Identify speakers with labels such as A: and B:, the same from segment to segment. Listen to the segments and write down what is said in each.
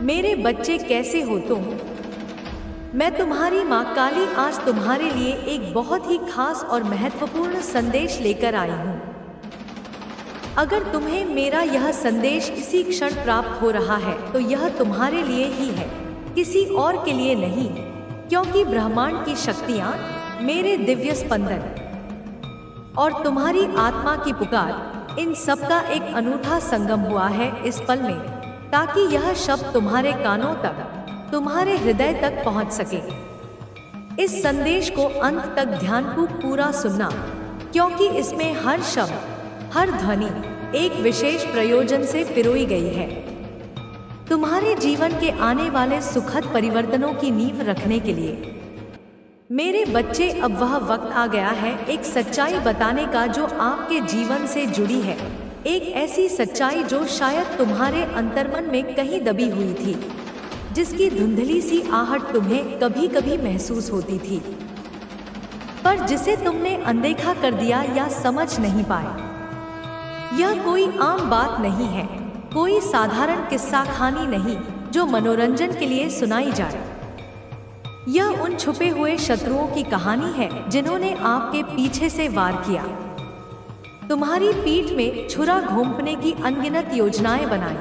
A: मेरे बच्चे कैसे हो तुम? मैं तुम्हारी माँ काली आज तुम्हारे लिए एक बहुत ही खास और महत्वपूर्ण संदेश लेकर आई हूँ। अगर तुम्हें मेरा यह संदेश इसी क्षण प्राप्त हो रहा है तो यह तुम्हारे लिए ही है, किसी और के लिए नहीं, क्योंकि ब्रह्मांड की शक्तियाँ, मेरे दिव्य स्पंदन और तुम्हारी आत्मा की पुकार, इन सब का एक अनूठा संगम हुआ है इस पल में, ताकि यह शब्द तुम्हारे कानों तक, तुम्हारे हृदय तक पहुंच सके। इस संदेश को अंत तक ध्यानपूर्वक पूरा सुनना, क्योंकि इसमें हर शब्द, हर ध्वनि एक विशेष प्रयोजन से पिरोई गई है। तुम्हारे जीवन के आने वाले सुखद परिवर्तनों की नींव रखने के लिए। मेरे बच्चे, अब वह वक्त आ गया है एक सच्चाई बताने का जो आपके जीवन से जुड़ी है, एक ऐसी सच्चाई जो शायद तुम्हारे अंतर्मन में कहीं दबी हुई थी, जिसकी धुंधली सी आहट तुम्हें कभी कभी महसूस होती थी, पर जिसे तुमने अनदेखा कर दिया या समझ नहीं पाए। यह कोई आम बात नहीं है, कोई साधारण किस्सा कहानी नहीं जो मनोरंजन के लिए सुनाई जाए। यह उन छुपे हुए शत्रुओं की कहानी है जिन्होंने आपके पीछे से वार किया, तुम्हारी पीठ में छुरा घोंपने की अनगिनत योजनाएं बनाई,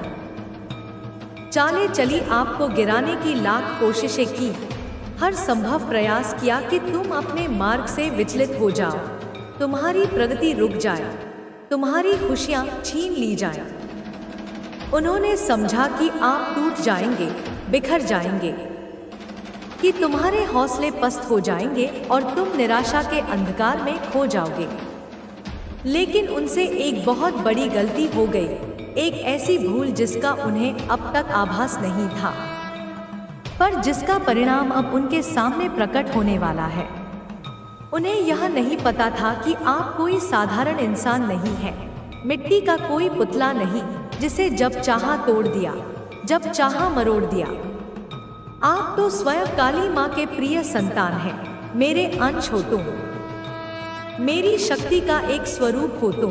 A: चालें चली, आपको गिराने की लाख कोशिशें की, हर संभव प्रयास किया कि तुम अपने मार्ग से विचलित हो जाओ, तुम्हारी प्रगति रुक जाए, तुम्हारी खुशियां छीन ली जाएं। उन्होंने समझा कि आप टूट जाएंगे, बिखर जाएंगे, कि तुम्हारे हौसले पस्त हो जाएंगे और तुम निराशा के अंधकार में खो जाओगे। लेकिन उनसे एक बहुत बड़ी गलती हो गई, एक ऐसी भूल जिसका उन्हें अब तक आभास नहीं था, पर जिसका परिणाम अब उनके सामने प्रकट होने वाला है। उन्हें यह नहीं पता था कि आप कोई साधारण इंसान नहीं है, मिट्टी का कोई पुतला नहीं जिसे जब चाहा तोड़ दिया, जब चाहा मरोड़ दिया। आप तो स्वयं काली माँ के प्रिय संतान हैं, मेरे अंश हो तुम, मेरी शक्ति का एक स्वरूप हो तुम,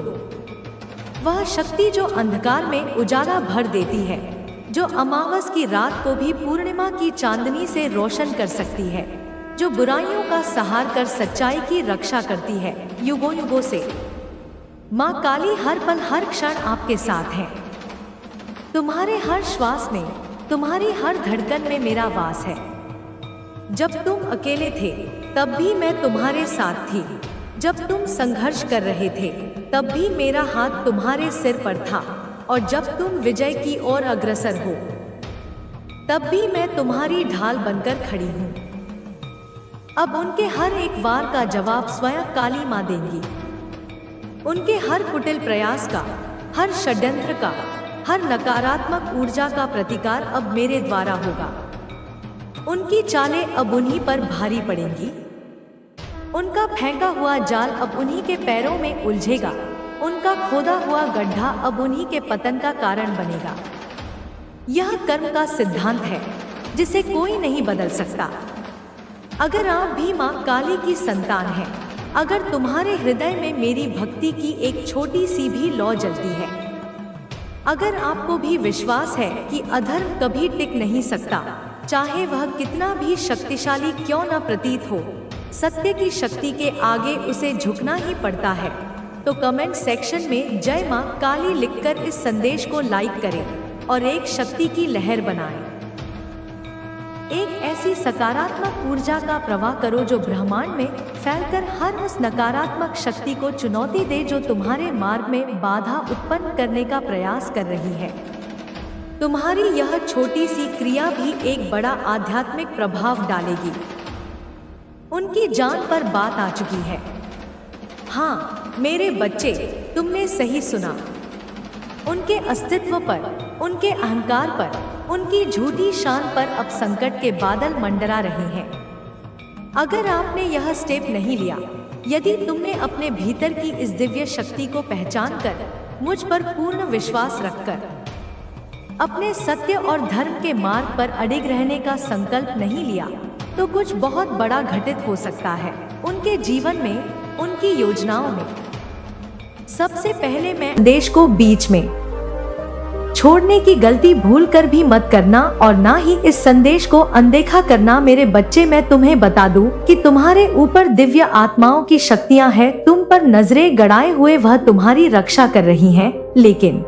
A: वह शक्ति जो अंधकार में उजाला भर देती है, जो अमावस की रात को भी पूर्णिमा की चांदनी से रोशन कर सकती है, जो बुराइयों का सहार कर सच्चाई की रक्षा करती है युगों युगों से। माँ काली हर पल हर क्षण आपके साथ है, तुम्हारे हर श्वास में, तुम्हारी हर धड़कन में मेरा वास है। जब तुम अकेले थे तब भी मैं तुम्हारे साथ थी, जब तुम संघर्ष कर रहे थे तब भी मेरा हाथ तुम्हारे सिर पर था, और जब तुम विजय की ओर अग्रसर हो तब भी मैं तुम्हारी ढाल बनकर खड़ी हूँ। अब उनके हर एक वार का जवाब स्वयं काली माँ देंगी। उनके हर कुटिल प्रयास का, हर षड्यंत्र का, हर नकारात्मक ऊर्जा का प्रतिकार अब मेरे द्वारा होगा। उनकी चालें अब उन्हीं पर भारी पड़ेंगी, उनका फेंका हुआ जाल अब उन्हीं के पैरों में उलझेगा, उनका खोदा हुआ गड्ढा अब उन्हीं के पतन का कारण बनेगा। यह कर्म का सिद्धांत है जिसे कोई नहीं बदल सकता। अगर आप भी माँ काली की संतान हैं, अगर तुम्हारे हृदय में मेरी भक्ति की एक छोटी सी भी लौ जलती है, अगर आपको भी विश्वास है कि अधर्म कभी टिक नहीं सकता, चाहे वह कितना भी शक्तिशाली क्यों न प्रतीत हो, सत्य की शक्ति के आगे उसे झुकना ही पड़ता है, तो कमेंट सेक्शन में जय माँ काली लिखकर इस संदेश को लाइक करें और एक शक्ति की लहर बनाएं। एक ऐसी सकारात्मक ऊर्जा का प्रवाह करो जो ब्रह्मांड में फैलकर हर उस नकारात्मक शक्ति को चुनौती दे जो तुम्हारे मार्ग में बाधा उत्पन्न करने का प्रयास कर रही है। तुम्हारी यह छोटी सी क्रिया भी एक बड़ा आध्यात्मिक प्रभाव डालेगी। उनकी जान पर बात आ चुकी है। हाँ मेरे बच्चे, तुमने सही सुना। उनके अस्तित्व पर, उनके अहंकार पर, उनकी झूठी शान पर अब संकट के बादल मंडरा रहे हैं। अगर आपने यह स्टेप नहीं लिया, यदि तुमने अपने भीतर की इस दिव्य शक्ति को पहचान कर, मुझ पर पूर्ण विश्वास रखकर अपने सत्य और धर्म के मार्ग पर अडिग रहने का संकल्प नहीं लिया, तो कुछ बहुत बड़ा घटित हो सकता है उनके जीवन में, उनकी योजनाओं में। सबसे पहले मैं देश को बीच में छोड़ने की गलती भूल कर भी मत करना और ना ही इस संदेश को अनदेखा करना। मेरे बच्चे, मैं तुम्हें बता दूं कि तुम्हारे ऊपर दिव्य आत्माओं की शक्तियां हैं, तुम पर नजरें गड़ाए हुए वह तुम्हारी रक्षा कर रही हैं। लेकिन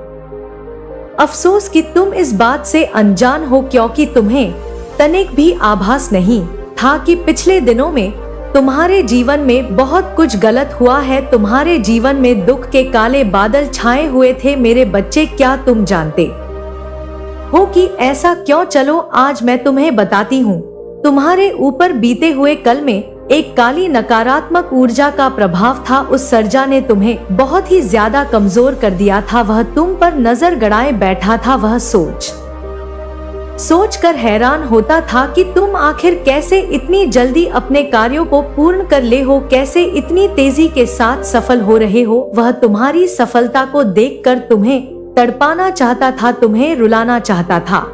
A: अफसोस कि तुम इस बात से अनजान हो, क्योंकि तुम्हें तनिक भी आभास नहीं था कि पिछले दिनों में तुम्हारे जीवन में बहुत कुछ गलत हुआ है। तुम्हारे जीवन में दुख के काले बादल छाए हुए थे। मेरे बच्चे, क्या तुम जानते हो कि ऐसा क्यों? चलो आज मैं तुम्हें बताती हूँ। तुम्हारे ऊपर बीते हुए कल में एक काली नकारात्मक ऊर्जा का प्रभाव था। उस सर्जा ने तुम्हें बहुत ही ज्यादा कमजोर कर दिया था। वह तुम पर नजर गड़ाए बैठा था। वह सोच कर हैरान होता था कि तुम आखिर कैसे इतनी जल्दी अपने कार्यों को पूर्ण कर ले हो, कैसे इतनी तेजी के साथ सफल हो रहे हो। वह तुम्हारी सफलता को देखकर तुम्हें तड़पाना चाहता था, तुम्हें रुलाना चाहता था,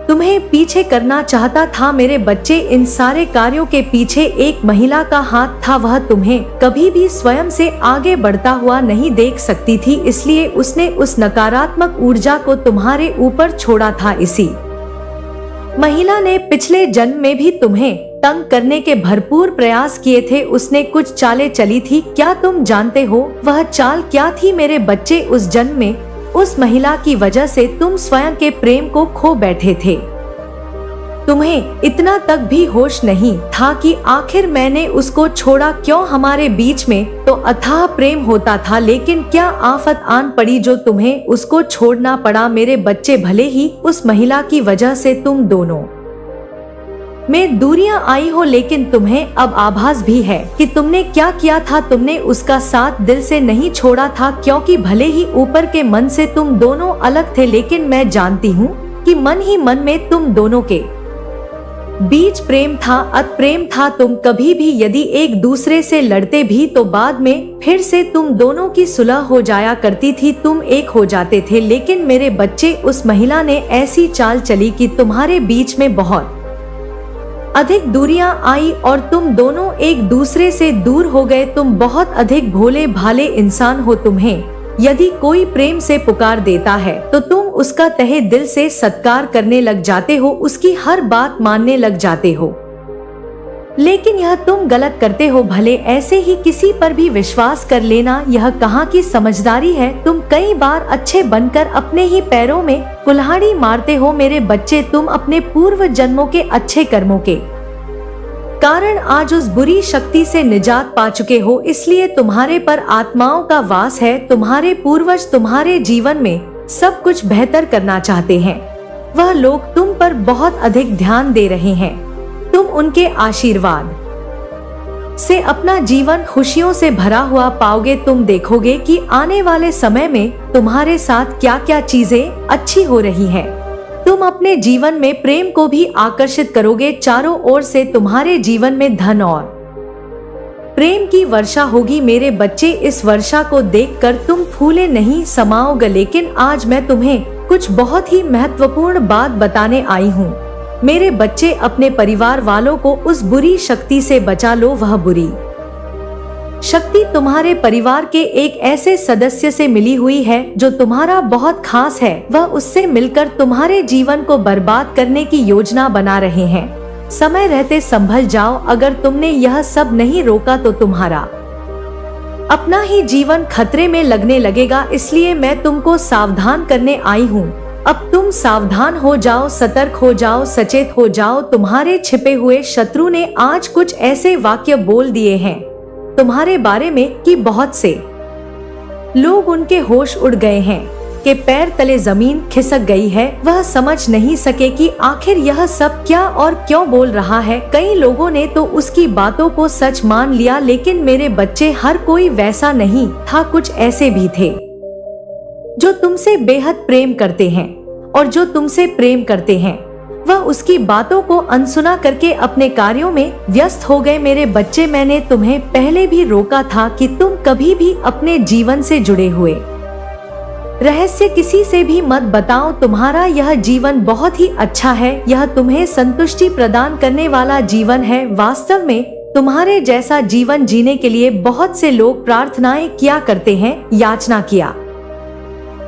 A: तुम्हें पीछे करना चाहता था। मेरे बच्चे, इन सारे कार्यों के पीछे एक महिला का हाथ था। वह तुम्हें कभी भी स्वयं से आगे बढ़ता हुआ नहीं देख सकती थी, इसलिए उसने उस नकारात्मक ऊर्जा को तुम्हारे ऊपर छोड़ा था। इसी महिला ने पिछले जन्म में भी तुम्हें तंग करने के भरपूर प्रयास किए थे। उसने कुछ चालें चली थी। क्या तुम जानते हो वह चाल क्या थी? मेरे बच्चे, उस जन्म में उस महिला की वजह से तुम स्वयं के प्रेम को खो बैठे थे। तुम्हें इतना तक भी होश नहीं था कि आखिर मैंने उसको छोड़ा क्यों। हमारे बीच में तो अथाह प्रेम होता था, लेकिन क्या आफत आन पड़ी जो तुम्हें उसको छोड़ना पड़ा। मेरे बच्चे, भले ही उस महिला की वजह से तुम दोनों में दूरियां आई हो, लेकिन तुम्हें अब आभास भी है कि तुमने क्या किया था। तुमने उसका साथ दिल से नहीं छोड़ा था, क्योंकि भले ही ऊपर के मन से तुम दोनों अलग थे, लेकिन मैं जानती हूँ कि मन ही मन में तुम दोनों के बीच प्रेम था, अत प्रेम था। तुम कभी भी यदि एक दूसरे से लड़ते भी तो बाद में फिर से तुम दोनों की सुलह हो जाया करती थी, तुम एक हो जाते थे। लेकिन मेरे बच्चे, उस महिला ने ऐसी चाल चली कि तुम्हारे बीच में बहुत अधिक दूरियां आई और तुम दोनों एक दूसरे से दूर हो गए। तुम बहुत अधिक भोले भाले इंसान हो। तुम्हें यदि कोई प्रेम से पुकार देता है तो तुम उसका तहे दिल से सत्कार करने लग जाते हो, उसकी हर बात मानने लग जाते हो। लेकिन यह तुम गलत करते हो। भले ऐसे ही किसी पर भी विश्वास कर लेना, यह कहाँ की समझदारी है। तुम कई बार अच्छे बनकर अपने ही पैरों में कुल्हाड़ी मारते हो। मेरे बच्चे, तुम अपने पूर्व जन्मों के अच्छे कर्मों के कारण आज उस बुरी शक्ति से निजात पा चुके हो, इसलिए तुम्हारे पर आत्माओं का वास है। तुम्हारे पूर्वज तुम्हारे जीवन में सब कुछ बेहतर करना चाहते हैं। वह लोग तुम पर बहुत अधिक ध्यान दे रहे हैं। तुम उनके आशीर्वाद से अपना जीवन खुशियों से भरा हुआ पाओगे। तुम देखोगे कि आने वाले समय में तुम्हारे साथ क्या क्या चीजें अच्छी हो रही हैं। तुम अपने जीवन में प्रेम को भी आकर्षित करोगे। चारों ओर से तुम्हारे जीवन में धन और प्रेम की वर्षा होगी। मेरे बच्चे, इस वर्षा को देखकर तुम फूले नहीं समाओगे। लेकिन आज मैं तुम्हें कुछ बहुत ही महत्वपूर्ण बात बताने आई हूँ। मेरे बच्चे, अपने परिवार वालों को उस बुरी शक्ति से बचा लो। वह बुरी शक्ति तुम्हारे परिवार के एक ऐसे सदस्य से मिली हुई है जो तुम्हारा बहुत खास है। वह उससे मिलकर तुम्हारे जीवन को बर्बाद करने की योजना बना रहे हैं। समय रहते संभल जाओ। अगर तुमने यह सब नहीं रोका तो तुम्हारा अपना ही जीवन खतरे में लगने लगेगा। इसलिए मैं तुमको सावधान करने आई हूँ। अब तुम सावधान हो जाओ, सतर्क हो जाओ, सचेत हो जाओ। तुम्हारे छिपे हुए शत्रु ने आज कुछ ऐसे वाक्य बोल दिए हैं तुम्हारे बारे में कि बहुत से लोग, उनके होश उड़ गए हैं, कि पैर तले जमीन खिसक गई है। वह समझ नहीं सके कि आखिर यह सब क्या और क्यों बोल रहा है। कई लोगों ने तो उसकी बातों को सच मान लिया, लेकिन मेरे बच्चे, हर कोई वैसा नहीं था। कुछ ऐसे भी थे जो तुमसे बेहद प्रेम करते हैं, और जो तुमसे प्रेम करते हैं वह उसकी बातों को अनसुना करके अपने कार्यों में व्यस्त हो गए। मेरे बच्चे, मैंने तुम्हें पहले भी रोका था कि तुम कभी भी अपने जीवन से जुड़े हुए रहस्य किसी से भी मत बताओ। तुम्हारा यह जीवन बहुत ही अच्छा है। यह तुम्हें संतुष्टि प्रदान करने वाला जीवन है। वास्तव में तुम्हारे जैसा जीवन जीने के लिए बहुत से लोग प्रार्थनाएं किया करते हैं, याचना किया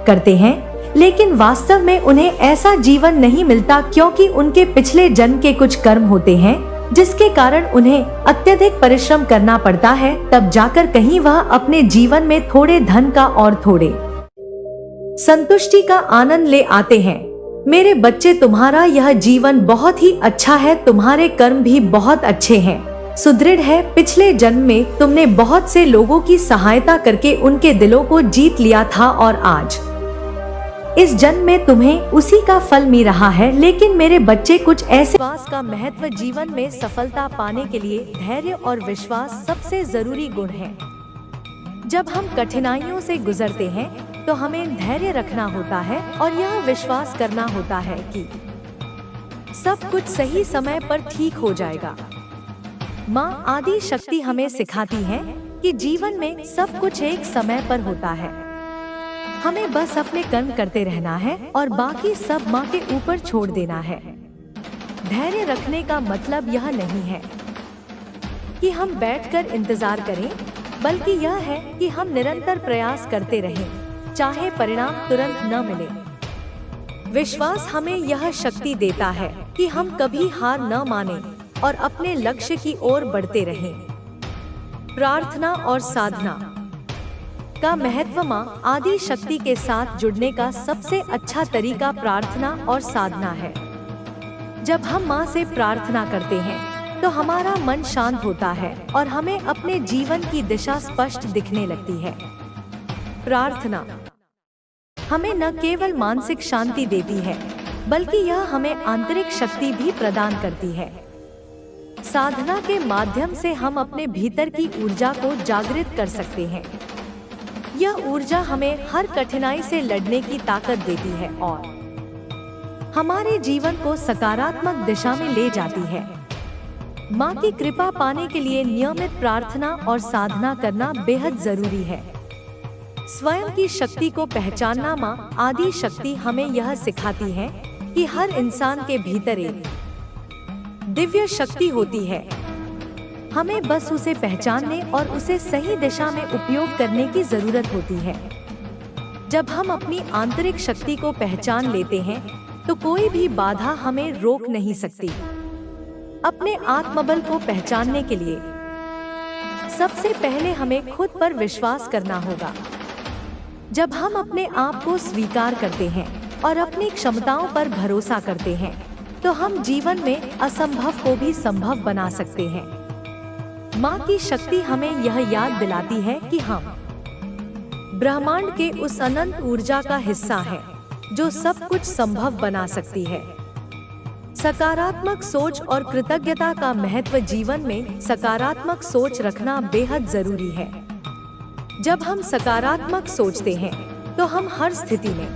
A: करते हैं, लेकिन वास्तव में उन्हें ऐसा जीवन नहीं मिलता, क्योंकि उनके पिछले जन्म के कुछ कर्म होते हैं जिसके कारण उन्हें अत्यधिक परिश्रम करना पड़ता है। तब जाकर कहीं वह अपने जीवन में थोड़े धन का और थोड़े संतुष्टि का आनंद ले आते हैं। मेरे बच्चे, तुम्हारा यह जीवन बहुत ही अच्छा है, तुम्हारे कर्म भी बहुत अच्छे हैं, सुदृढ़ है। पिछले जन्म में तुमने बहुत से लोगों की सहायता करके उनके दिलों को जीत लिया था और आज इस जन्म में तुम्हें उसी का फल मिल रहा है। लेकिन मेरे बच्चे, कुछ ऐसे विश्वास का महत्व जीवन में सफलता पाने के लिए धैर्य और विश्वास सबसे जरूरी गुण है। जब हम कठिनाइयों से गुजरते हैं तो हमें धैर्य रखना होता है और यह विश्वास करना होता है कि सब कुछ सही समय पर ठीक हो जाएगा। माँ आदि शक्ति हमें सिखाती है कि जीवन में सब कुछ एक समय पर होता है, हमें बस अपने कर्म करते रहना है और बाकी सब माँ के ऊपर छोड़ देना है। धैर्य रखने का मतलब यह नहीं है कि हम बैठकर इंतजार करें, बल्कि यह है कि हम निरंतर प्रयास करते रहें, चाहे परिणाम तुरंत न मिले। विश्वास हमें यह शक्ति देता है कि हम कभी हार न माने और अपने लक्ष्य की ओर बढ़ते रहें। प्रार्थना और साधना का महत्व। माँ आदि शक्ति के साथ जुड़ने का सबसे अच्छा तरीका प्रार्थना और साधना है। जब हम माँ से प्रार्थना करते हैं तो हमारा मन शांत होता है और हमें अपने जीवन की दिशा स्पष्ट दिखने लगती है। प्रार्थना हमें न केवल मानसिक शांति देती है, बल्कि यह हमें आंतरिक शक्ति भी प्रदान करती है। साधना के माध्यम से हम अपने भीतर की ऊर्जा को जागृत कर सकते हैं। यह ऊर्जा हमें हर कठिनाई से लड़ने की ताकत देती है और हमारे जीवन को सकारात्मक दिशा में ले जाती है। माँ की कृपा पाने के लिए नियमित प्रार्थना और साधना करना बेहद जरूरी है। स्वयं की शक्ति को पहचानना। माँ आदि शक्ति हमें यह सिखाती है कि हर इंसान के भीतर एक दिव्य शक्ति होती है, हमें बस उसे पहचानने और उसे सही दिशा में उपयोग करने की जरूरत होती है। जब हम अपनी आंतरिक शक्ति को पहचान लेते हैं तो कोई भी बाधा हमें रोक नहीं सकती। अपने आत्मबल को पहचानने के लिए सबसे पहले हमें खुद पर विश्वास करना होगा। जब हम अपने आप को स्वीकार करते हैं और अपनी क्षमताओं पर भरोसा करते हैं तो हम जीवन में असंभव को भी संभव बना सकते हैं। माँ की शक्ति हमें यह याद दिलाती है कि हम ब्रह्मांड के उस अनंत ऊर्जा का हिस्सा हैं, जो सब कुछ संभव बना सकती है। सकारात्मक सोच और कृतज्ञता का महत्व। जीवन में सकारात्मक सोच रखना बेहद जरूरी है। जब हम सकारात्मक सोचते हैं तो हम हर स्थिति में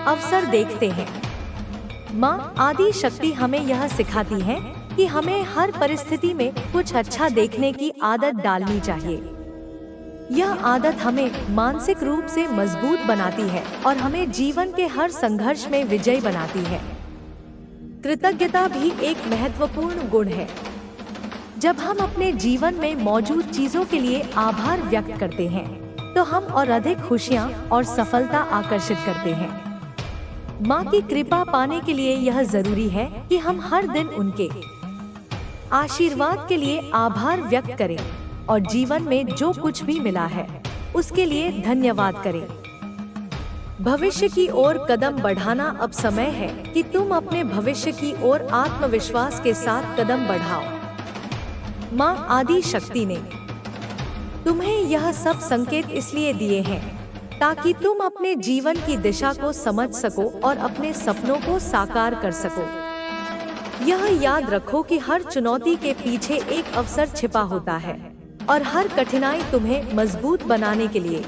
A: अवसर देखते हैं। माँ आदि शक्ति हमें यह सिखाती है कि हमें हर परिस्थिति में कुछ अच्छा देखने की आदत डालनी चाहिए। यह आदत हमें मानसिक रूप से मजबूत बनाती है और हमें जीवन के हर संघर्ष में विजयी बनाती है। कृतज्ञता भी एक महत्वपूर्ण गुण है। जब हम अपने जीवन में मौजूद चीजों के लिए आभार व्यक्त करते हैं तो हम और अधिक खुशियाँ और सफलता आकर्षित करते हैं। माँ की कृपा पाने के लिए यह जरूरी है कि हम हर दिन उनके आशीर्वाद के लिए आभार व्यक्त करें और जीवन में जो कुछ भी मिला है उसके लिए धन्यवाद करें। भविष्य की ओर कदम बढ़ाना। अब समय है कि तुम अपने भविष्य की ओर आत्मविश्वास के साथ कदम बढ़ाओ। माँ आदि शक्ति ने तुम्हें यह सब संकेत इसलिए दिए हैं ताकि तुम अपने जीवन की दिशा को समझ सको और अपने सपनों को साकार कर सको। यह याद रखो कि हर चुनौती के पीछे एक अवसर छिपा होता है और हर कठिनाई तुम्हें मजबूत बनाने के लिए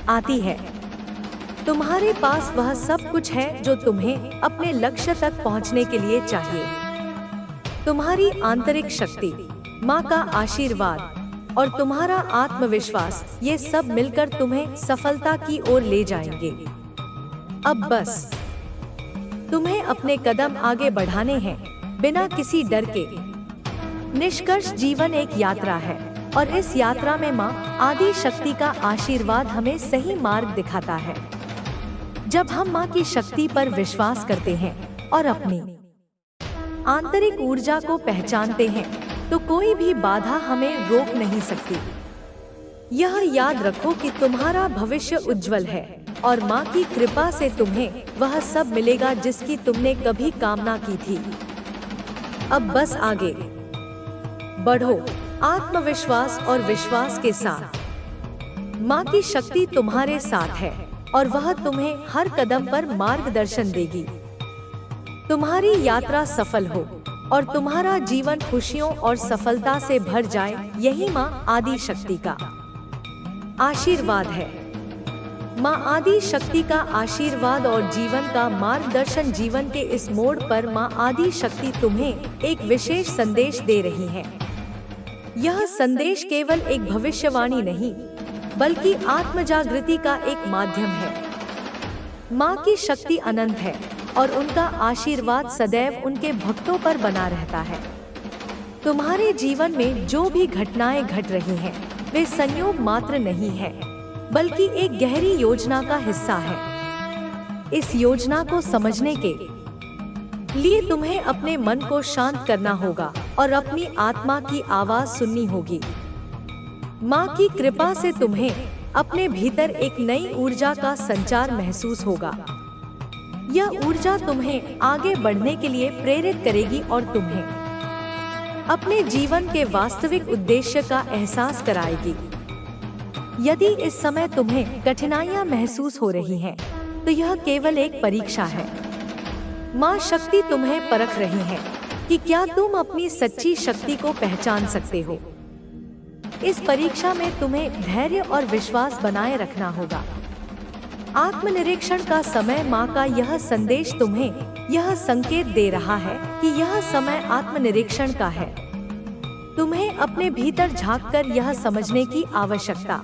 A: आती है। तुम्हारे पास वह सब कुछ है जो तुम्हें अपने लक्ष्य तक पहुंचने के लिए चाहिए। तुम्हारी आंतरिक शक्ति, माँ का आशीर्वाद और तुम्हारा आत्मविश्वास, ये सब मिलकर तुम्हें सफलता की ओर ले जाएंगे। अब बस तुम्हें अपने कदम आगे बढ़ाने हैं बिना किसी डर के। निष्कर्ष जीवन एक यात्रा है और इस यात्रा में माँ आदि शक्ति का आशीर्वाद हमें सही मार्ग दिखाता है। जब हम माँ की शक्ति पर विश्वास करते हैं और अपनी आंतरिक ऊर्जा को पहचानते हैं, तो कोई भी बाधा हमें रोक नहीं सकती। यह याद रखो कि तुम्हारा भविष्य उज्जवल है और माँ की कृपा से तुम्हें वह सब मिलेगा जिसकी तुमने कभी कामना की थी। अब बस आगे बढ़ो आत्मविश्वास और विश्वास के साथ। माँ की शक्ति तुम्हारे साथ है और वह तुम्हें हर कदम पर मार्गदर्शन देगी। तुम्हारी यात्रा सफल हो और तुम्हारा जीवन खुशियों और सफलता से भर जाए, यही माँ आदि शक्ति का आशीर्वाद है। माँ आदि शक्ति का आशीर्वाद और जीवन का मार्गदर्शन। जीवन के इस मोड़ पर माँ आदि शक्ति तुम्हें एक विशेष संदेश दे रही है। यह संदेश केवल एक भविष्यवाणी नहीं, बल्कि आत्मजागृति का एक माध्यम है। माँ की शक्ति अनंत है और उनका आशीर्वाद सदैव उनके भक्तों पर बना रहता है। तुम्हारे जीवन में जो भी घटनाएं घट रही हैं, वे संयोग मात्र नहीं है, बल्कि एक गहरी योजना का हिस्सा है। इस योजना को समझने के लिए तुम्हें अपने मन को शांत करना होगा और अपनी आत्मा की आवाज सुननी होगी। माँ की कृपा से तुम्हें अपने भीतर एक नई ऊर्जा का संचार महसूस होगा। यह ऊर्जा तुम्हें आगे बढ़ने के लिए प्रेरित करेगी और तुम्हें अपने जीवन के वास्तविक उद्देश्य का एहसास कराएगी। यदि इस समय तुम्हें कठिनाइयां महसूस हो रही हैं, तो यह केवल एक परीक्षा है। माँ शक्ति तुम्हें परख रही है कि क्या तुम अपनी सच्ची शक्ति को पहचान सकते हो। इस परीक्षा में तुम्हें धैर्य और विश्वास बनाए रखना होगा। आत्मनिरीक्षण का समय। माँ का यह संदेश तुम्हें यह संकेत दे रहा है कि यह समय आत्मनिरीक्षण का है। तुम्हें अपने भीतर झांककर यह समझने की आवश्यकता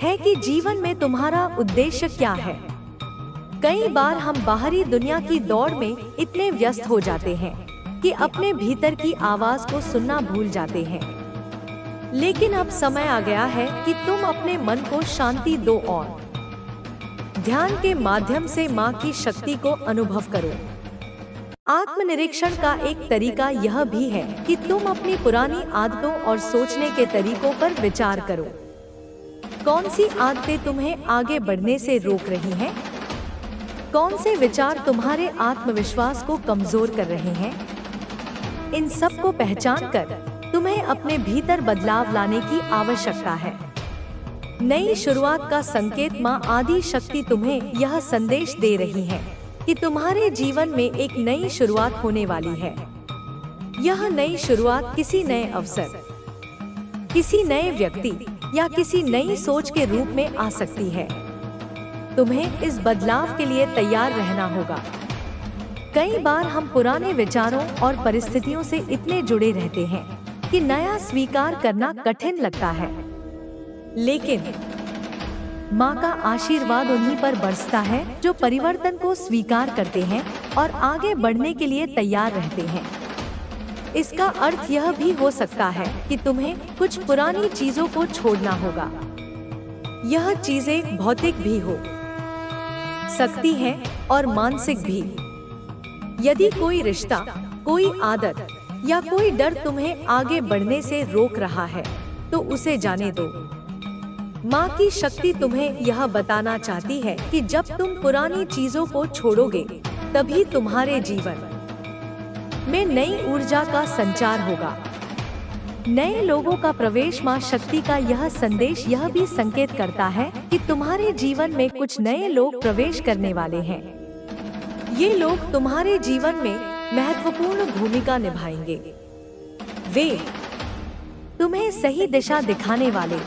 A: है कि जीवन में तुम्हारा उद्देश्य क्या है। कई बार हम बाहरी दुनिया की दौड़ में इतने व्यस्त हो जाते हैं कि अपने भीतर की आवाज को सुनना भूल जाते हैं। लेकिन अब समय आ गया है कि तुम अपने मन को शांति दो और ध्यान के माध्यम से माँ की शक्ति को अनुभव करो। आत्मनिरीक्षण का एक तरीका यह भी है कि तुम अपनी पुरानी आदतों और सोचने के तरीकों पर विचार करो। कौन सी आदतें तुम्हें आगे बढ़ने से रोक रही हैं? कौन से विचार तुम्हारे आत्मविश्वास को कमजोर कर रहे हैं? इन सब को पहचान कर तुम्हें अपने भीतर बदलाव लाने की आवश्यकता है। नई शुरुआत का संकेत। माँ आदि शक्ति तुम्हें यह संदेश दे रही है कि तुम्हारे जीवन में एक नई शुरुआत होने वाली है। यह नई शुरुआत किसी नए अवसर, किसी नए व्यक्ति या किसी नई सोच के रूप में आ सकती है। तुम्हें इस बदलाव के लिए तैयार रहना होगा। कई बार हम पुराने विचारों और परिस्थितियों से इतने जुड़े रहते हैं कि नया स्वीकार करना कठिन लगता है। लेकिन माँ का आशीर्वाद उन्हीं पर बरसता है जो परिवर्तन को स्वीकार करते हैं और आगे बढ़ने के लिए तैयार रहते हैं। इसका अर्थ यह भी हो सकता है कि तुम्हें कुछ पुरानी चीजों को छोड़ना होगा। यह चीजें भौतिक भी हो सकती हैं और मानसिक भी। यदि कोई रिश्ता, कोई आदत या कोई डर तुम्हें आगे बढ़ने से रोक रहा है, तो उसे जाने दो। माँ की शक्ति तुम्हें यह बताना चाहती है कि जब तुम पुरानी चीजों को छोड़ोगे, तभी तुम्हारे जीवन में नई ऊर्जा का संचार होगा। नए लोगों का प्रवेश। माँ शक्ति का यह संदेश यह भी संकेत करता है कि तुम्हारे जीवन में कुछ नए लोग प्रवेश करने वाले हैं। ये लोग तुम्हारे जीवन में महत्वपूर्ण भूमिका निभाएंगे। वे तुम्हें सही दिशा दिखाने वाले,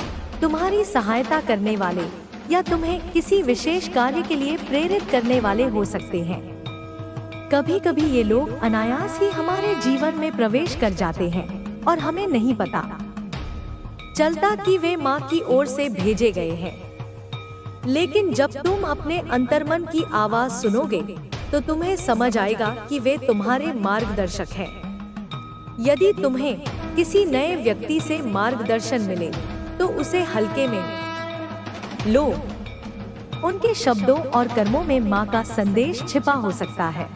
A: तुम्हारी सहायता करने वाले या तुम्हें किसी विशेष कार्य के लिए प्रेरित करने वाले हो सकते हैं। कभी कभी ये लोग अनायास ही हमारे जीवन में प्रवेश कर जाते हैं और हमें नहीं पता चलता कि वे माँ की ओर से भेजे गए हैं। लेकिन जब तुम अपने अंतर्मन की आवाज सुनोगे, तो तुम्हें समझ आएगा कि वे तुम्हारे मार्गदर्शक हैं। यदि तुम्हें किसी नए व्यक्ति से मार्गदर्शन मिले, तो उसे हल्के में लो। उनके शब्दों और कर्मों में माँ का संदेश छिपा हो सकता है।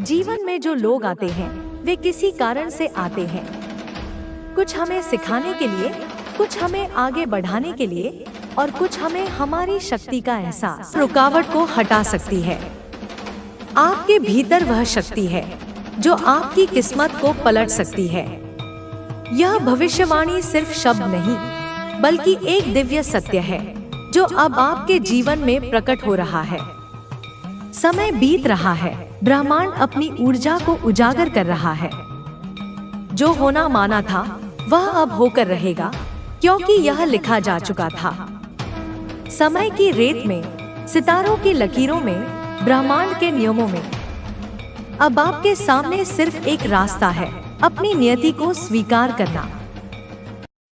A: जीवन में जो लोग आते हैं वे किसी कारण से आते हैं, कुछ हमें सिखाने के लिए, कुछ हमें आगे बढ़ाने के लिए, और कुछ हमें हमारी शक्ति का एहसास रुकावट को हटा सकती है। आपके भीतर वह शक्ति है जो आपकी किस्मत को पलट सकती है। यह भविष्यवाणी सिर्फ शब्द नहीं, बल्कि एक दिव्य सत्य है जो अब आपके जीवन में प्रकट हो रहा है। समय बीत रहा है, ब्रह्मांड अपनी ऊर्जा को उजागर कर रहा है। जो होना माना था वह अब होकर रहेगा, क्योंकि यह लिखा जा चुका था। समय की रेत में, सितारों की लकीरों में, ब्रह्मांड के नियमों में। अब आपके सामने सिर्फ एक रास्ता है, अपनी नियति को स्वीकार करना।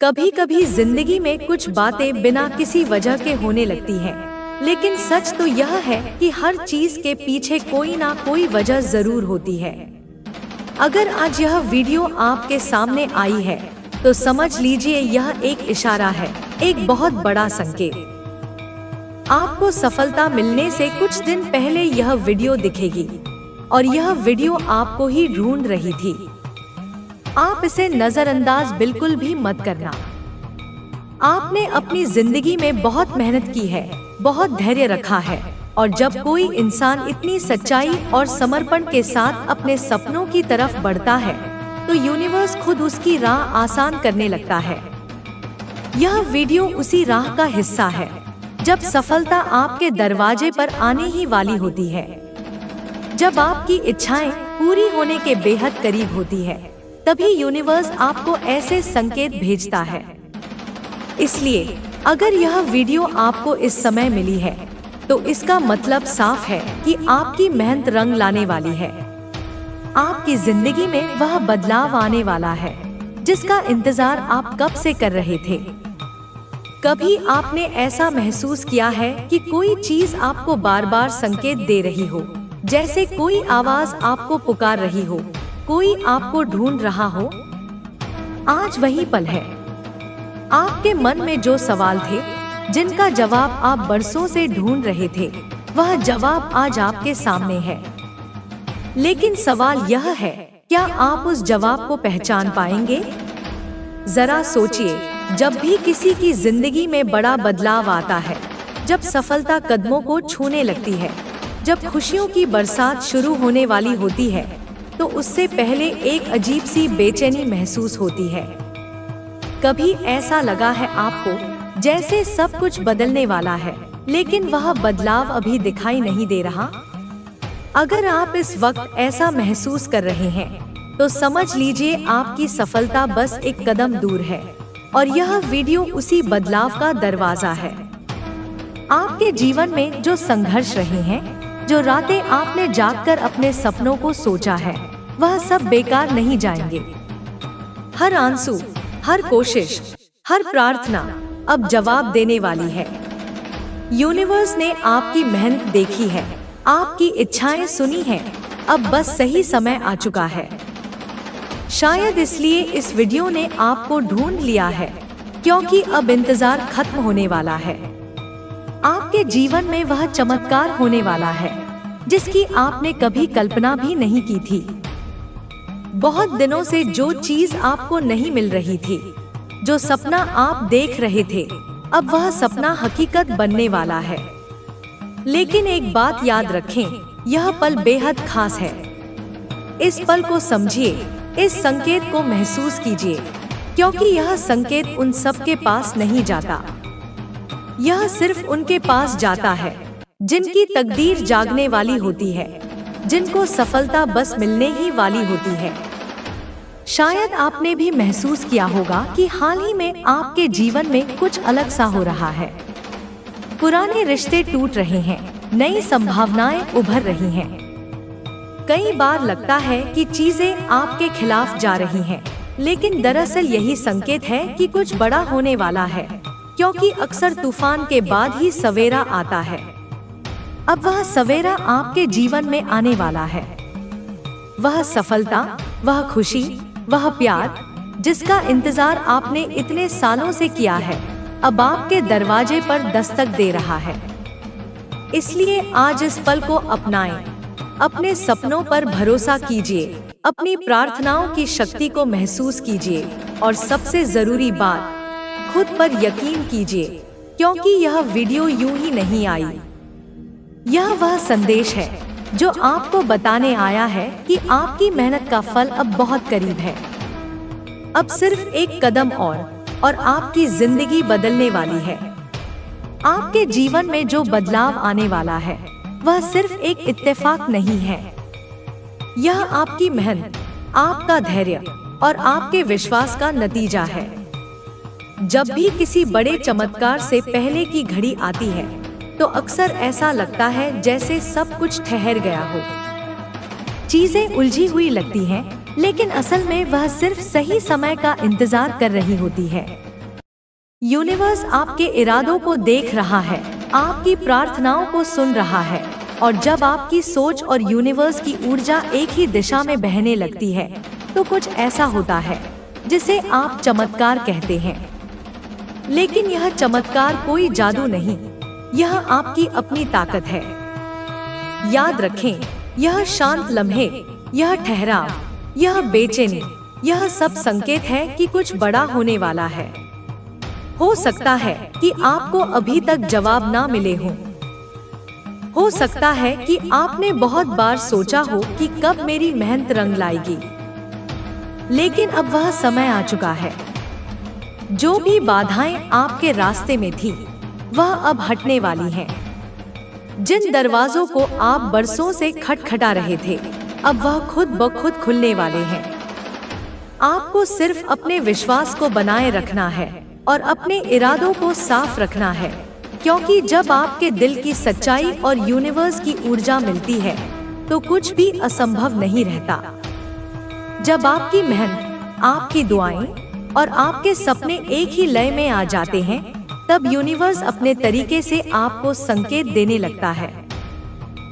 A: कभी कभी जिंदगी में कुछ बातें बिना किसी वजह के होने लगती हैं, लेकिन सच तो यह है कि हर चीज के पीछे कोई ना कोई वजह जरूर होती है। अगर आज यह वीडियो आपके सामने आई है तो समझ लीजिए यह एक इशारा है, एक बहुत बड़ा संकेत। आपको सफलता मिलने से कुछ दिन पहले यह वीडियो दिखेगी, और यह वीडियो आपको ही ढूंढ रही थी। आप इसे नजरअंदाज बिल्कुल भी मत करना। आपने अपनी जिंदगी में बहुत मेहनत की है, बहुत धैर्य रखा है, और जब कोई इंसान इतनी सच्चाई और समर्पण के साथ अपने सपनों की तरफ बढ़ता है तो यूनिवर्स खुद उसकी राह आसान करने लगता है। यह वीडियो उसी राह का हिस्सा है जब सफलता आपके दरवाजे पर आने ही वाली होती है, जब आपकी इच्छाएं पूरी होने के बेहद करीब होती है, तभी यूनिवर्स आपको ऐसे संकेत भेजता है। इसलिए अगर यह वीडियो आपको इस समय मिली है तो इसका मतलब साफ है कि आपकी मेहनत रंग लाने वाली है। आपकी जिंदगी में वह बदलाव आने वाला है जिसका इंतजार आप कब से कर रहे थे। कभी आपने ऐसा महसूस किया है कि कोई चीज आपको बार बार संकेत दे रही हो, जैसे कोई आवाज आपको पुकार रही हो, कोई आपको ढूंढ रहा हो? आज वही पल है। आपके मन में जो सवाल थे, जिनका जवाब आप बरसों से ढूंढ रहे थे, वह जवाब आज आपके सामने है। लेकिन सवाल यह है, क्या आप उस जवाब को पहचान पाएंगे? जरा सोचिए, जब भी किसी की जिंदगी में बड़ा बदलाव आता है, जब सफलता कदमों को छूने लगती है, जब खुशियों की बरसात शुरू होने वाली होती है, तो उससे पहले एक अजीब सी बेचैनी महसूस होती है। कभी ऐसा लगा है आपको जैसे सब कुछ बदलने वाला है, लेकिन वह बदलाव अभी दिखाई नहीं दे रहा? अगर आप इस वक्त ऐसा महसूस कर रहे हैं तो समझ लीजिए आपकी सफलता बस एक कदम दूर है, और यह वीडियो उसी बदलाव का दरवाजा है। आपके जीवन में जो संघर्ष रहे हैं, जो रातें आपने जागकर अपने सपनों को सोचा है, वह सब बेकार नहीं जाएंगे। हर आंसू, हर कोशिश, हर प्रार्थना अब जवाब देने वाली है। यूनिवर्स ने आपकी मेहनत देखी है, आपकी इच्छाएं सुनी हैं, अब बस सही समय आ चुका है। शायद इसलिए इस वीडियो ने आपको ढूंढ लिया है, क्योंकि अब इंतजार खत्म होने वाला है। आपके जीवन में वह चमत्कार होने वाला है जिसकी आपने कभी कल्पना भी नहीं की थी। बहुत दिनों से जो चीज आपको नहीं मिल रही थी, जो सपना आप देख रहे थे, अब वह सपना हकीकत बनने वाला है। लेकिन एक बात याद रखें, यह पल बेहद खास है। इस पल को समझिए, इस संकेत को महसूस कीजिए, क्योंकि यह संकेत उन सब के पास नहीं जाता। यह सिर्फ उनके पास जाता है जिनकी तकदीर जागने वाली होती है, जिनको सफलता बस मिलने ही वाली होती है। शायद आपने भी महसूस किया होगा कि हाल ही में आपके जीवन में कुछ अलग सा हो रहा है। पुराने रिश्ते टूट रहे हैं, नई संभावनाएं उभर रही हैं। कई बार लगता है कि चीजें आपके खिलाफ जा रही हैं, लेकिन दरअसल यही संकेत है कि कुछ बड़ा होने वाला है, क्योंकि अक्सर तूफान के बाद ही सवेरा आता है। अब वह सवेरा आपके जीवन में आने वाला है। वह सफलता, वह खुशी, वह प्यार जिसका इंतजार आपने इतने सालों से किया है, अब आपके दरवाजे पर दस्तक दे रहा है। इसलिए आज इस पल को अपनाएं। अपने सपनों पर भरोसा कीजिए, अपनी प्रार्थनाओं की शक्ति को महसूस कीजिए और सबसे जरूरी बात, खुद पर यकीन कीजिए, क्योंकि यह वीडियो यूं ही नहीं आई। यह वह संदेश है जो आपको बताने आया है कि आपकी मेहनत का फल अब बहुत करीब है। अब सिर्फ एक कदम और आपकी जिंदगी बदलने वाली है। आपके जीवन में जो बदलाव आने वाला है वह सिर्फ एक इत्तेफाक नहीं है। यह आपकी मेहनत, आपका धैर्य और आपके विश्वास का नतीजा है। जब भी किसी बड़े चमत्कार से पहले की घड़ी आती है तो अक्सर ऐसा लगता है जैसे सब कुछ ठहर गया हो। चीजें उलझी हुई लगती हैं, लेकिन असल में वह सिर्फ सही समय का इंतजार कर रही होती है। यूनिवर्स आपके इरादों को देख रहा है, आपकी प्रार्थनाओं को सुन रहा है, और जब आपकी सोच और यूनिवर्स की ऊर्जा एक ही दिशा में बहने लगती है तो कुछ ऐसा होता है जिसे आप चमत्कार कहते हैं। लेकिन यह चमत्कार कोई जादू नहीं, यह आपकी अपनी ताकत है। याद रखें, यह शांत लम्हे, यह ठहराव, यह बेचैनी, यह सब संकेत है कि कुछ बड़ा होने वाला है। हो सकता है कि आपको अभी तक जवाब ना मिले हों। हो सकता है कि आपने बहुत बार सोचा हो कि कब मेरी मेहनत रंग लाएगी, लेकिन अब वह समय आ चुका है। जो भी बाधाएं आपके रास्ते में थी, वह अब हटने वाली हैं। जिन दरवाजों को आप बरसों से खटखटा रहे थे, अब वह खुद ब खुद खुलने वाले हैं। आपको सिर्फ अपने विश्वास को बनाए रखना है और अपने इरादों को साफ रखना है, क्योंकि जब आपके दिल की सच्चाई और यूनिवर्स की ऊर्जा मिलती है तो कुछ भी असंभव नहीं रहता। जब आपकी मेहनत, आपकी दुआएं और आपके सपने एक ही लय में आ जाते हैं, तब यूनिवर्स अपने तरीके से आपको संकेत देने लगता है।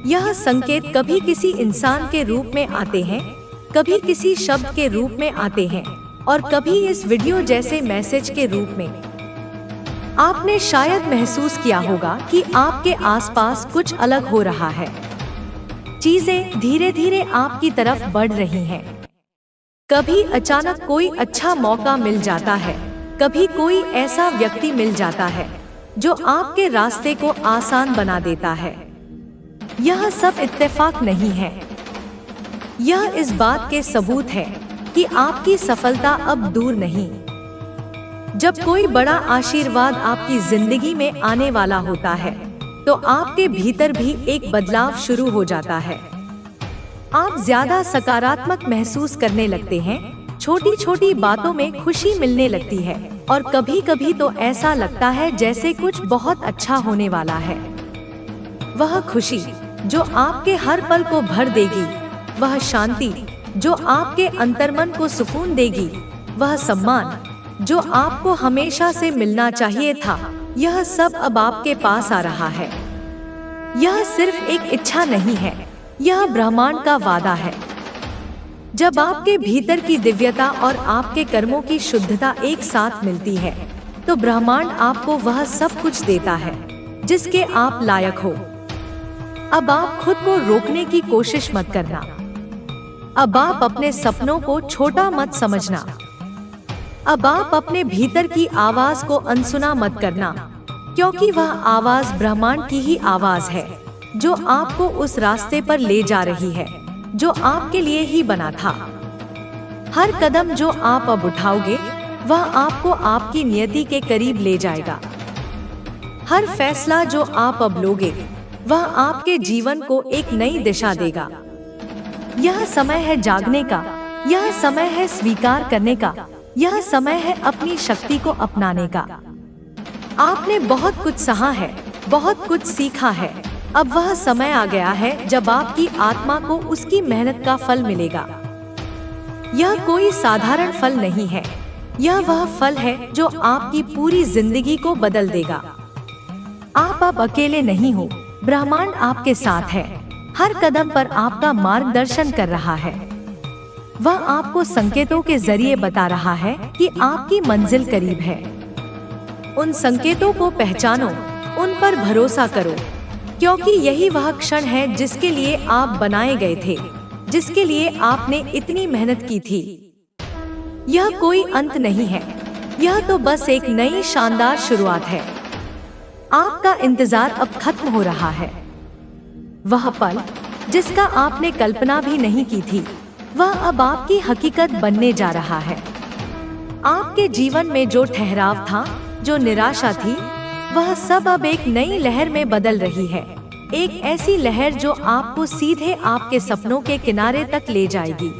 A: यह संकेत कभी किसी इंसान के रूप में आते हैं, कभी किसी शब्द के रूप में आते हैं और कभी इस वीडियो जैसे मैसेज के रूप में। आपने शायद महसूस किया होगा कि आपके आसपास कुछ अलग हो रहा है। चीजें धीरे धीरे आपकी तरफ बढ़ रही हैं। कभी अचानक कोई अच्छा मौका मिल जाता है, कभी कोई ऐसा व्यक्ति मिल जाता है जो आपके रास्ते को आसान बना देता है। यह सब इत्तेफाक नहीं है, यह इस बात के सबूत है कि आपकी सफलता अब दूर नहीं। जब कोई बड़ा आशीर्वाद आपकी जिंदगी में आने वाला होता है तो आपके भीतर भी एक बदलाव शुरू हो जाता है। आप ज्यादा सकारात्मक महसूस करने लगते हैं, छोटी छोटी बातों में खुशी मिलने लगती है और कभी कभी तो ऐसा लगता है जैसे कुछ बहुत अच्छा होने वाला है। वह खुशी जो आपके हर पल को भर देगी, वह शांति जो आपके अंतर्मन को सुकून देगी, वह सम्मान जो आपको हमेशा से मिलना चाहिए था, यह सब अब आपके पास आ रहा है। यह सिर्फ एक इच्छा नहीं है, यह ब्रह्मांड का वादा है। जब आपके भीतर की दिव्यता और आपके कर्मों की शुद्धता एक साथ मिलती है तो ब्रह्मांड आपको वह सब कुछ देता है जिसके आप लायक हो। अब आप खुद को रोकने की कोशिश मत करना। अब आप अपने सपनों को छोटा मत समझना। अब आप अपने भीतर की आवाज को अनसुना मत करना, क्योंकि वह आवाज ब्रह्मांड की ही आवाज है जो आपको उस रास्ते पर ले जा रही है जो आपके लिए ही बना था। हर कदम जो आप अब उठाओगे वह आपको आपकी नियति के करीब ले जाएगा। हर फैसला जो आप अब लोगे वह आपके जीवन को एक नई दिशा देगा। यह समय है जागने का, यह समय है स्वीकार करने का, यह समय है अपनी शक्ति को अपनाने का। आपने बहुत कुछ सहा है, बहुत कुछ सीखा है। अब वह समय आ गया है जब आपकी आत्मा को उसकी मेहनत का फल मिलेगा। यह कोई साधारण फल नहीं है, यह वह फल है जो आपकी पूरी जिंदगी को बदल देगा। आप अब अकेले नहीं हो, ब्रह्मांड आपके साथ है। हर कदम पर आपका मार्गदर्शन कर रहा है। वह आपको संकेतों के जरिए बता रहा है कि आपकी मंजिल करीब है। उन संकेतों को पहचानो, उन पर भरोसा करो क्योंकि यही वह क्षण है जिसके लिए आप बनाए गए थे, जिसके लिए आपने इतनी मेहनत की थी। यह कोई अंत नहीं है, यह तो बस एक नई शानदार शुरुआत है। आपका इंतजार अब खत्म हो रहा है। वह पल जिसका आपने कल्पना भी नहीं की थी, वह अब आपकी हकीकत बनने जा रहा है। आपके जीवन में जो ठहराव था, जो निराशा थी, वह सब अब एक नई लहर में बदल रही है। एक ऐसी लहर जो आपको सीधे आपके सपनों के किनारे तक ले जाएगी।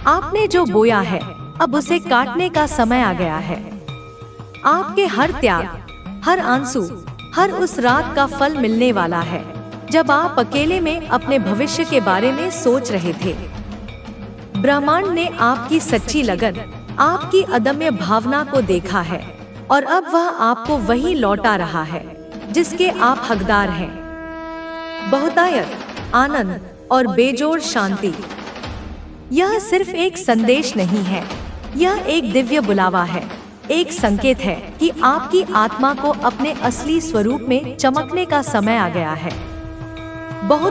A: आपने जो बोया है, अब उसे काटने का समय आ गया है। आपके हर त्याग, हर आंसू, हर उस रात का फल मिलने वाला है जब आप अकेले में अपने भविष्य के बारे में सोच रहे थे। ब्रह्मांड ने आपकी सच्ची लगन, आपकी अदम्य भावना को देखा है और अब वह आपको वही लौटा रहा है जिसके आप हकदार हैं। बहुतायत, आनंद और बेजोड़ शांति। यह सिर्फ एक संदेश नहीं है, यह एक दिव्य बुलावा है, एक संकेत है कि आपकी आत्मा को अपने असली स्वरूप में चमकने का समय आ गया है। बहुत